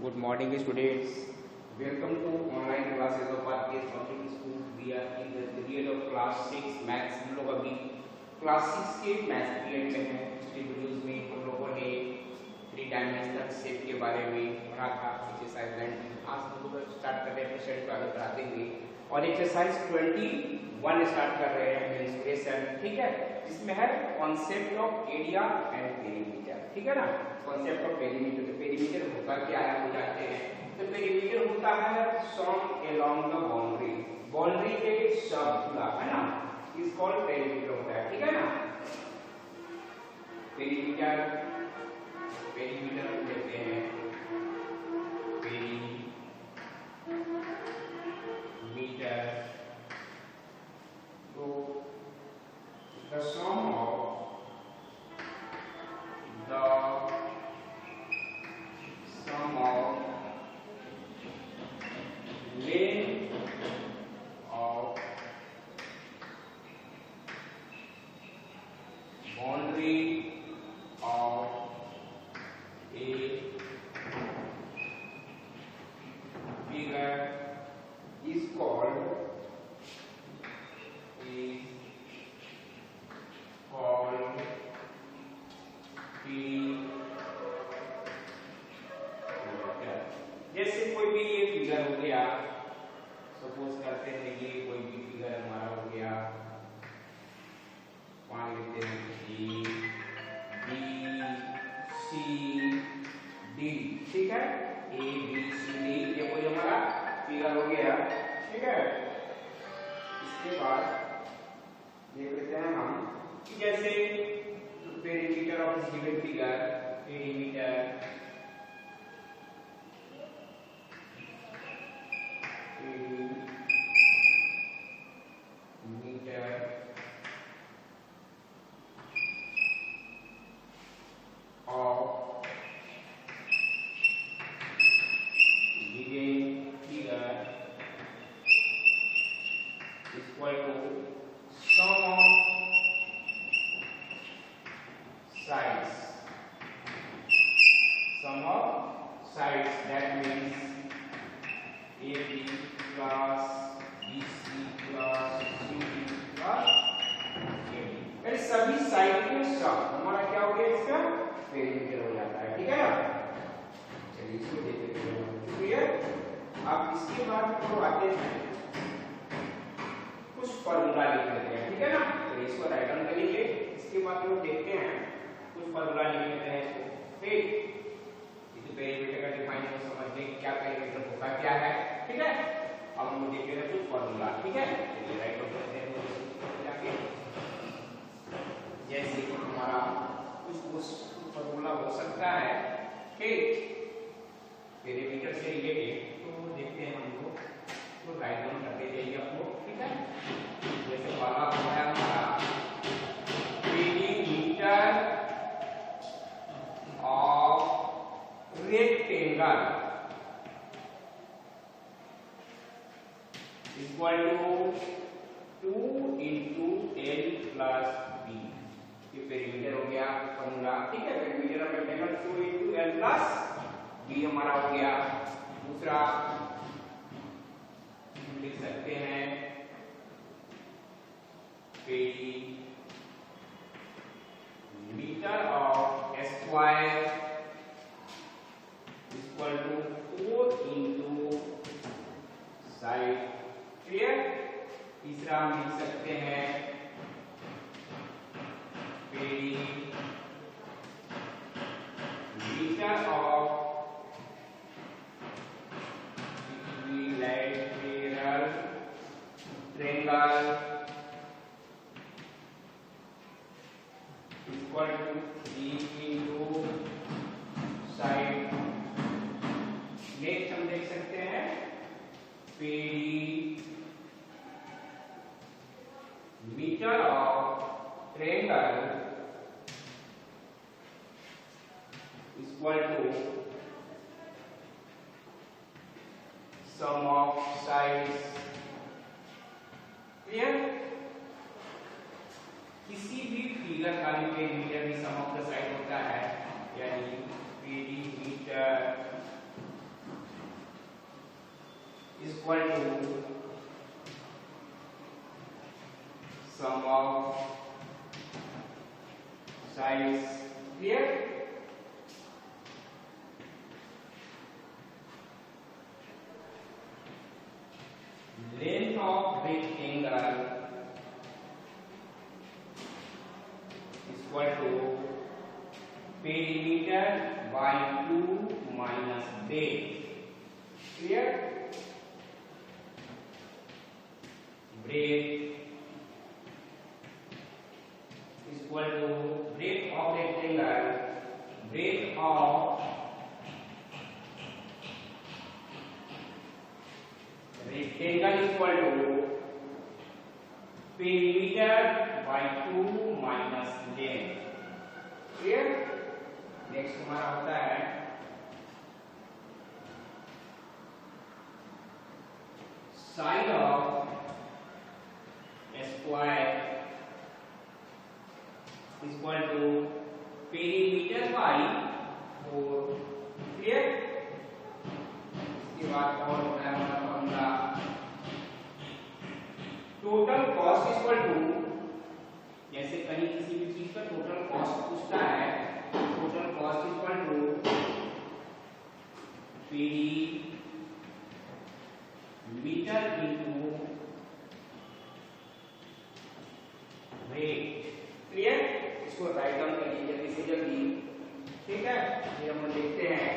Good morning, students. Welcome to online classes of RPS Public School. We are in the period of class 6 maths. हम लोग अभी class 6 के maths period में हैं. पिछले videos में हम लोगों ने 3 डायमेंशनल शेप के बारे में पढ़ा था. एक्सरसाइज 19. आज हम लोग स्टार्ट कर रहे हैं स्टडी को आगे बढ़ाते हुए और एक्सरसाइज 21 स्टार्ट कर रहे हैं मेंस्ट्रुएशन. ठीक है, जिसमें है concept of area and perimeter. ठीक है ना, कॉन्सेप्ट ऑफ पेरीमीटर. तो पेरीमीटर होता क्या है हम जानते हैं. तो पेरीमीटर होता है सम अलोंग द बाउंड्री, बाउंड्री के सब पूरा, है ना, इस कॉल्ड पेरीमीटर होता है. ठीक है ना, पेरीमीटर पेरीमीटर कहते हैं पेरीमीटर. तो the sum of length of boundary of a figure is called जैसे कोई भी ये फिगर हो गया, सपोज करते हैं ये कोई भी फिगर हमारा हो गया, मान लेते हैं ए बी सी डी. ठीक है, ए बी सी डी ये कोई हमारा फिगर हो गया. ठीक है, इसके बाद देख लेते हैं हम कि जैसे perimeter of this given figure, perimeter सभी साइड के सम हमारा क्या हो गया, इसका पेरीमीटर हो जाता है. ठीक है ना, चलिए इसको देखते हैं. क्लियर. अब इसके बाद हम लोग आते हैं कुछ फॉर्मूला लिख लेते हैं. ठीक है ना, तो इसको राइट डाउन करेंगे. इसके बाद हम लोग देखते हैं कुछ फॉर्मूला लिख लेते हैं इसको. फिर ये पेरीमीटर का डिफाइन को समझने क्या पेरीमीटर होता क्या है. ठीक है, अब हम लोग देखते हैं कुछ फॉर्मूला. ठीक है, चलिए राइट डाउन करते हैं. जैसे कि हमारा कुछ फॉर्मूला हो सकता है ठीक पेरीमीटर से रिलेटेड, तो देखते हैं हम लोग, तो राइट डाउन करते जाइए आप लोग. ठीक है, जैसे पहला होता है हमारा perimeter of rectangle equal to 2 into L plus B. ये पेरीमीटर हो गया फॉर्मूला. ठीक है, perimeter of rectangle 2 into L plus B हमारा हो गया. दूसरा लिख सकते हैं perimeter of square equal to 4 into side. Clear. तीसरा हम लिख सकते हैं perimeter of equilateral triangle equal to 3 into side. Next हम देख सकते हैं perimeter of triangle equal to sum of sides. Clear. किसी भी फिगर का भी पेरीमीटर भी सम ऑफ द साइड होता है, यानी perimeter equal to sum of sides. Clear? Length of rectangle equal to perimeter by 2 minus breadth. Clear? Breadth equal to breadth of rectangle, breadth of rectangle equal to perimeter by 2 minus length. Clear? Next हमारा होता है side of square equal to perimeter by 4। Clear? इसके बाद और होता है हमारा formula total cost equal to, जैसे कहीं किसी भी चीज का टोटल कॉस्ट पूछता है, total cost equal to perimeter into rate. Clear? इसको राइट डाउन करिए जल्दी से जल्दी। ठीक है, फिर हम देखते हैं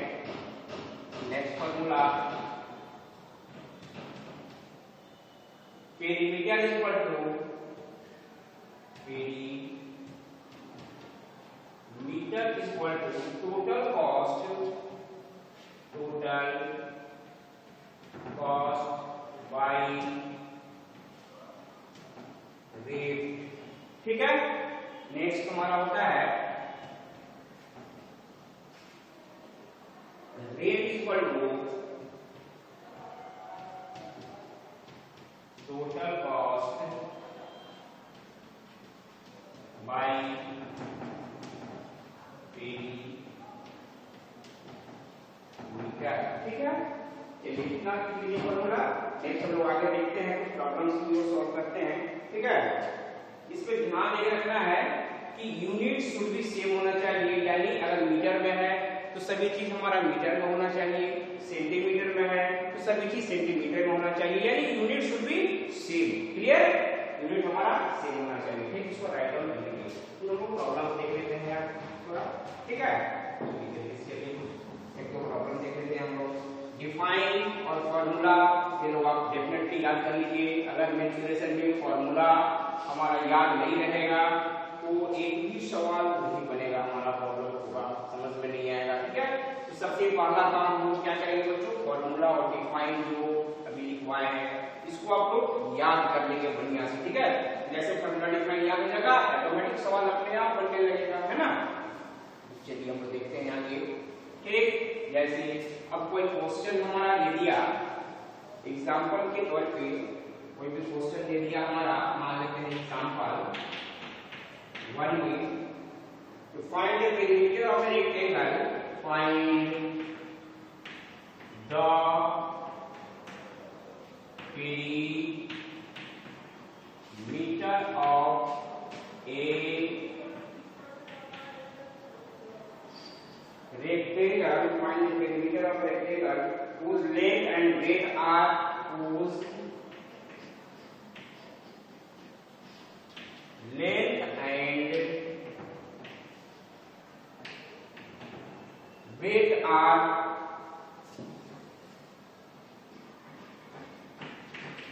next formula perimeter equal to perimeter equal to total cost by rate. ठीक है? नेक्स्ट हमारा होता है rate equal to total cost by perimeter. ठीक है? चलिए इतना क्लियर फॉर्मूला। नेक्स्ट हम लोग आगे देखते हैं, कुछ प्रॉब्लम्स को सॉल्व करते हैं। ठीक है? इस पे ध्यान ये रखना है कि यूनिट शुड बी सेम होना चाहिए, यानी अगर मीटर में है तो सभी चीज हमारा मीटर में होना चाहिए, सेंटीमीटर में है तो सभी चीज सेंटीमीटर में होना चाहिए, यानी unit should be same. Clear? Unit हमारा सेम होना चाहिए। ठीक, इसको राइट डाउन कर लेंगे। तो दोनों प्रॉब्लम देख लेते हैं यार थोड़ा। ठीक है, एक दो प्रॉब्लम देख लेते हैं हम लोग। डिफाइन और फार्मूला ये लोग आप डेफिनेटली याद कर लीजिए। अगर मेंसुरेशन में फार्मूला हमारा याद नहीं रहेगा तो एक भी सवाल नहीं बनेगा, हमारा प्रॉब्लम होगा, समझ में नहीं आएगा। ठीक है, तो सबसे पहला काम हम लोग क्या करेंगे बच्चों, फार्मूला और डिफाइन जो अभी लिखवाए हैं इसको आप लोग याद कर लेंगे बढ़िया से। ठीक है, जैसे फार्मूला डिफाइन याद हो जाएगा ऑटोमेटिक सवाल अपने आप बनने लगेगा, है ना। चलिए हम लोग देखते हैं आगे। ठीक, जैसे अब कोई क्वेश्चन हमारा दे दिया, एग्जांपल के तौर पे कोई भी क्वेश्चन दे दिया हमारा, मान लेते हैं एग्जांपल 1 में to find the perimeter of a rectangle, find the perimeter of a rectangle, find the perimeter of a rectangle whose length and breadth are whose length and breadth are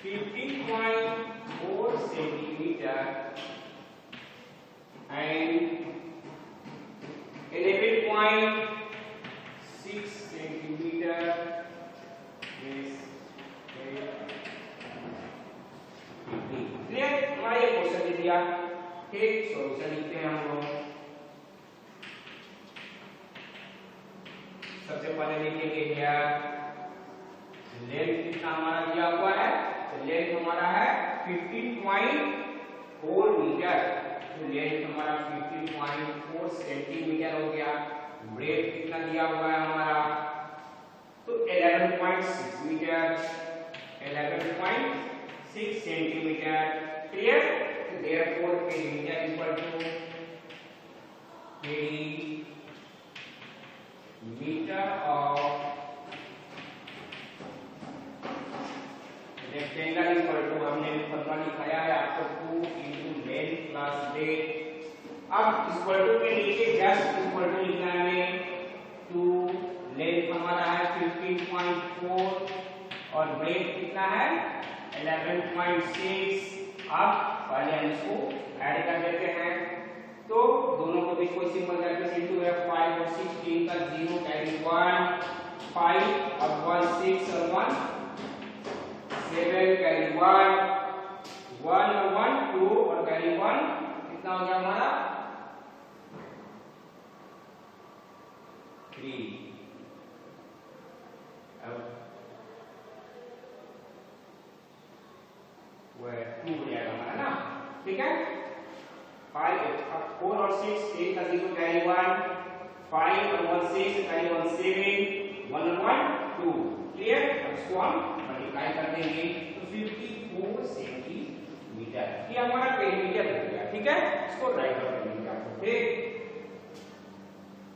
15.4 centimeter and 11.6 centimeter is clear. हमारा ये question दे दिया। ठीक, solution लिखते हैं हम लोग। सबसे पहले लिखेंगे क्या, लेंथ कितना हमारा दिया हुआ है, तो लेंथ हमारा है 15.4 मीटर, तो लेंथ हमारा 15.4 सेंटीमीटर हो गया। ब्रेथ कितना दिया हुआ है हमारा, तो 11.6 metre 11.6 centimetre. Clear? Therefore perimeter equal to perimeter of rectangle equal to, हमने फॉर्मूला लिखाया है आपको 2 into length plus breadth। अब इक्वल टू के नीचे जस्ट इक्वल टू लिखना है 2, लेंथ हमारा है 15.4 और ब्रेथ कितना है 11.6। अब पहले हम इसको ऐड कर देते हैं, तो दोनों को बीच कोई सिंबल करके इनटू है 5 और 16 का 0 कैरी 1 5 और 1 6 और 1 7 कैरी 1 1 और 1 2 और कैरी 1 कितना हो गया हमारा 3। अब वो 2 हो जाएगा हमारा ना, ठीक है। 5 अब 4 और 6 3 का 0 कैरी 1 5 और 1 6 कैरी 1 7 1 और 1 2। क्लियर? अब इसको हम मल्टीप्लाई कर देंगे तो 54 सेंटीमीटर ये हमारा पेरीमीटर हो गया, ठीक है। इसको राइट आउट कर लेंगे आपको, ठीक,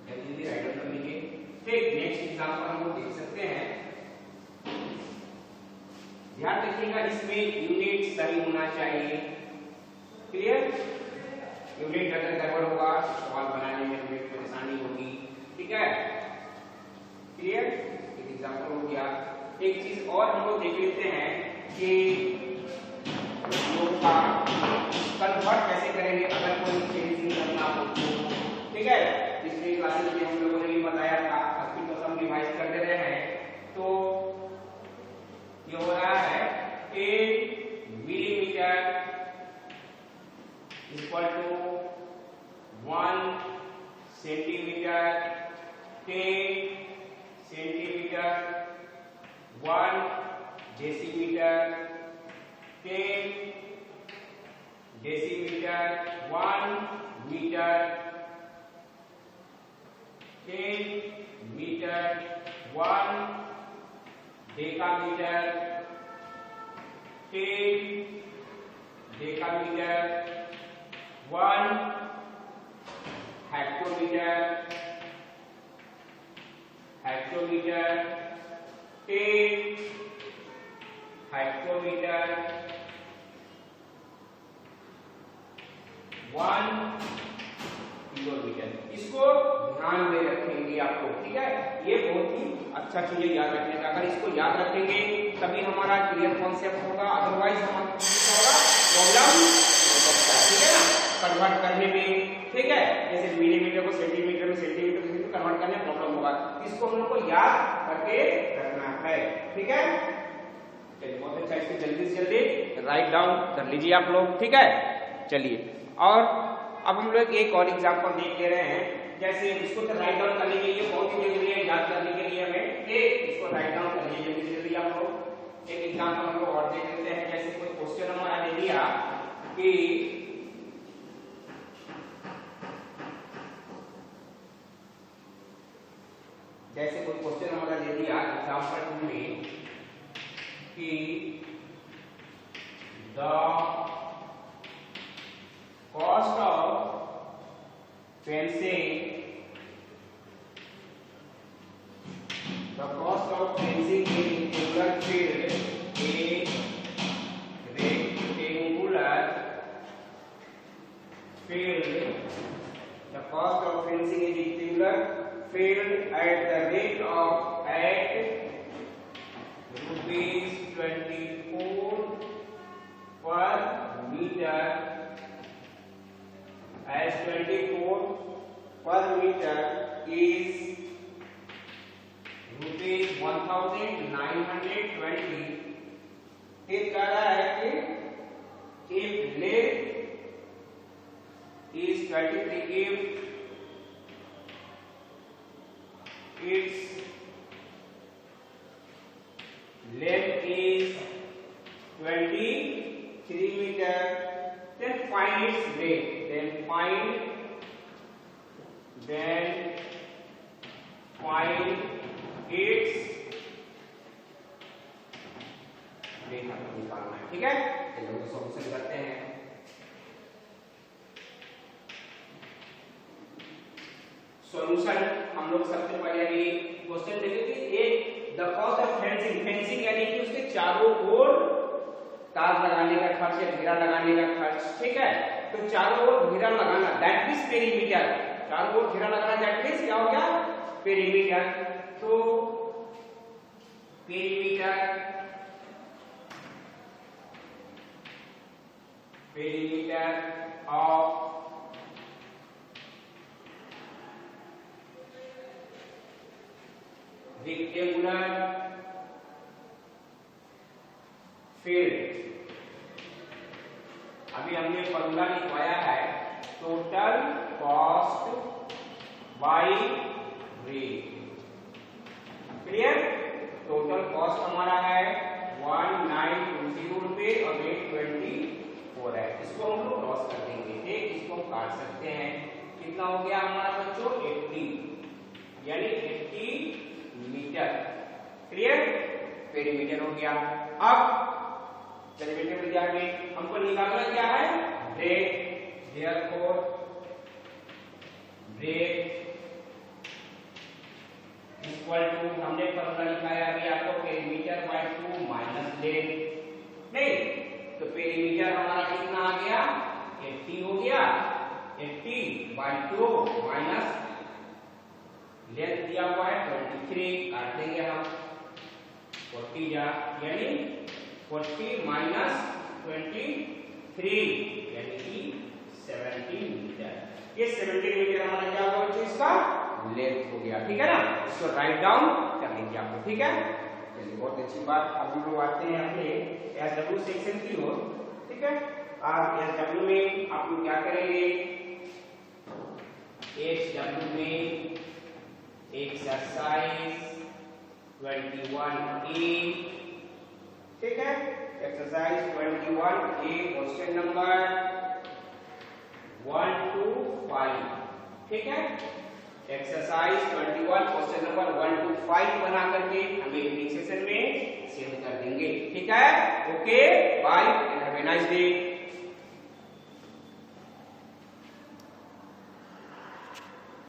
जल्दी राइट आउट कर लेंगे। ठीक, नेक्स्ट एग्जांपल हम लोग देख सकते हैं। ध्यान रखिएगा इसमें यूनिट सही होना चाहिए। क्लियर? यूनिट अगर गड़बड़ होगा सवाल बनाने में हमें परेशानी होगी, ठीक है। क्लियर? एक एग्जांपल हो गया। एक चीज और हम लोग देख लेते हैं कि लोग का कन्वर्ट कैसे करेंगे अगर कोई चेंजिंग करना हो तो, ठीक है। पिछली क्लासेस में हम लोगों ने भी बताया था, अभी तो सब रिवाइज कर दे रहे हैं। तो ये हो रहा है 1 millimetre equal to 1 centimetre, 10 centimetre 1 decimetre, 10 decimetre 1 metre, 10 metre 1 decametre, 10 decametre 1 hectometre, hectometre 10 hectometre 1 kilometre. इसको ध्यान में रखेंगे आपको, ठीक है। ये बहुत ही अच्छा चीज है याद रखने का। अगर इसको याद रखेंगे तभी हमारा क्लियर कॉन्सेप्ट होगा, अदरवाइज हमारा प्रॉब्लम हो सकता है, ठीक है ना, कन्वर्ट करने में, ठीक है। जैसे मिलीमीटर को सेंटीमीटर में, सेंटीमीटर को कन्वर्ट करने में प्रॉब्लम होगा। इसको हम लोग को याद करके रखना है, ठीक है। चलिए बहुत अच्छा, इसको जल्दी से जल्दी राइट डाउन कर लीजिए आप लोग, ठीक है। चलिए और अब हम लोग एक और एग्जांपल देख ले रहे हैं। जैसे इसको तो राइट डाउन करने के लिए बहुत ही जरूरी है, याद करने के लिए हमें इसको राइट डाउन कर लीजिए जल्दी जल्दी आप लोग। एक एग्जांपल हम लोग और देख लेते हैं। जैसे कोई क्वेश्चन हमारा दे दिया कि एग्जांपल 2 में कि the cost of fencing in rectangular field, the cost of fencing in rectangular field at the rate of rupees 24 per meter, as 24 per meter is rupees 1920। फिर कह रहा है कि if length is 23, if its length is 23 meter, then find its breadth. Then find its rate आपको निकालना है, ठीक है। चलो सॉल्यूशन करते हैं। सॉल्यूशन हम लोग सबसे पहले अभी क्वेश्चन देखे थे, एक the cost of fencing, fencing यानी कि उसके चारों ओर तार लगाने का खर्च या घेरा लगाने का खर्च, ठीक है। तो चारों ओर घेरा लगाना दैट मींस पेरीमीटर, चारों ओर घेरा लगाना दैट मींस क्या हो गया, पेरीमीटर। तो पेरीमीटर ऑफ रेक्टेंगुलर फील्ड, अभी हमने फॉर्मूला लिखवाया है, total cost by rate, clear. Total cost हमारा है 1920 रुपए और रेट 24 है। इसको हम लोग क्रॉस कर देंगे, ठीक, इसको हम काट सकते हैं। कितना हो गया हमारा बच्चों, 80, यानी 80 मीटर, क्लियर। पेरीमीटर हो गया। अब पेरीमीटर में जाके हमको निकालना क्या है, rate, therefore rate equal to, हमने फॉर्मूला लिखा है अभी आपको, पेरीमीटर बाय 2 माइनस लेंथ, नहीं तो पेरीमीटर हमारा कितना आ गया, 80 हो गया, 80 बाय 2 माइनस लेंथ दिया हुआ है 23, काट देंगे हम 40 जा, यानी 40 माइनस 23 यानी कि 17 मीटर। ये 17 मीटर हमारा क्या होगा बच्चों, इसका लेंथ हो गया, ठीक है ना। इसको राइट डाउन कर लीजिए आपको, ठीक है। चलिए बहुत अच्छी बात। अब हम लोग आते हैं अपने एसडब्ल्यू सेक्शन की ओर, ठीक है। आज एसडब्ल्यू में आप लोग क्या करेंगे, एसडब्ल्यू में एक्सरसाइज 21A, ठीक है। Exercise 21A question number 1 to 5, ठीक है। एक्सरसाइज 21 क्वेश्चन नंबर 1 to 5 बना करके हम एक सेशन में सेंड कर देंगे, ठीक है। Okay bye and have a nice day.